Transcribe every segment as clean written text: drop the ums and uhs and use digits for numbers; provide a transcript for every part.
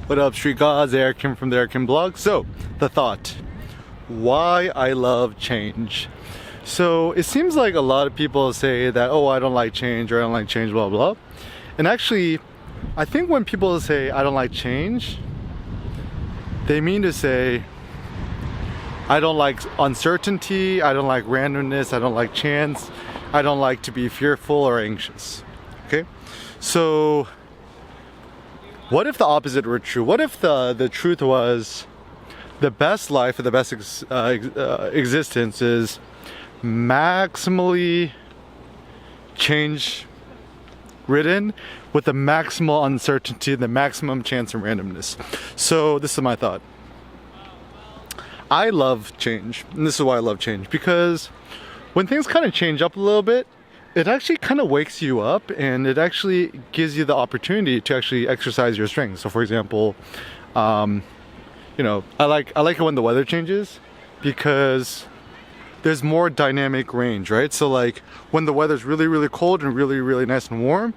What up, Street Gods? Eric Kim from the Eric Kim blog. So, the thought. Why I love change. So, it seems like a lot of people say that, oh, I don't like change, or I don't like change, blah, blah. And actually, I think when people say, I don't like change, they mean to say, I don't like uncertainty, I don't like randomness, I don't like chance, I don't like to be fearful or anxious. Okay? So, what if the opposite were true? What if the truth was the best life or the best existence is maximally change ridden with the maximal uncertainty, the maximum chance and randomness? So this is my thought. I love change, and this is why I love change, because when things kind of change up a little bit, it actually kind of wakes you up, and it actually gives you the opportunity to actually exercise your strengths. So for example, you know, I like it when the weather changes, because there's more dynamic range, right? So like when the weather's really, really cold and really, really nice and warm,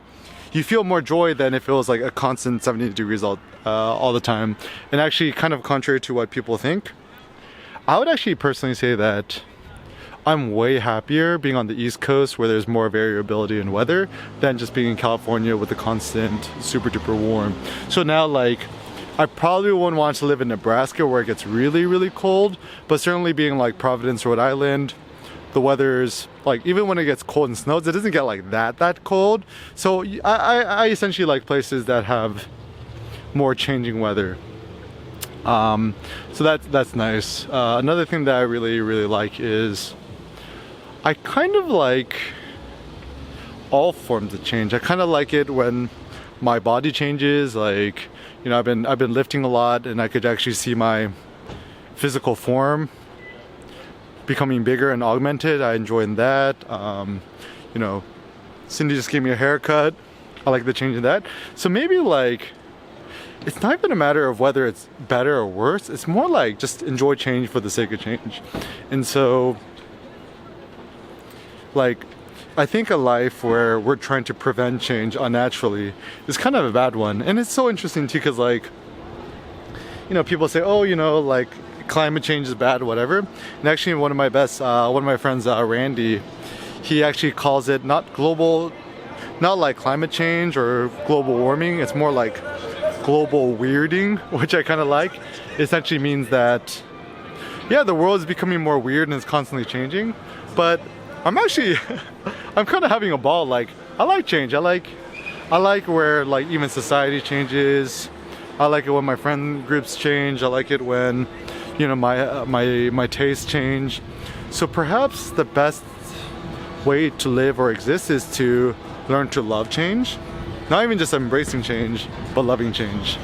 you feel more joy than if it was like a constant 70 degrees all the time. And actually, kind of contrary to what people think, I would actually personally say that I'm way happier being on the East Coast where there's more variability in weather than just being in California with the constant super duper warm. So now, like, I probably wouldn't want to live in Nebraska where it gets really, really cold, but certainly being like Providence, Rhode Island, the weather's like, even when it gets cold and snows, it doesn't get like that cold. So I essentially like places that have more changing weather. So that's nice. Another thing that I really, really like is I kind of like all forms of change. I kind of like it when my body changes. Like, you know, I've been lifting a lot, and I could actually see my physical form becoming bigger and augmented. I enjoy that. You know, Cindy just gave me a haircut. I like the change in that. So maybe like, it's not even a matter of whether it's better or worse. It's more like just enjoy change for the sake of change. And so, like, I think a life where we're trying to prevent change unnaturally is kind of a bad one. And it's so interesting too, because like, you know, people say, oh, you know, like climate change is bad, whatever. And actually one of my friends, Randy, he actually calls it not like climate change or global warming. It's more like global weirding, which I kind of like. It essentially means that, yeah, the world is becoming more weird and it's constantly changing, but I'm kind of having a ball. Like, I like change. I like where like even society changes. I like it when my friend groups change. I like it when, you know, my tastes change. So perhaps the best way to live or exist is to learn to love change. Not even just embracing change, but loving change.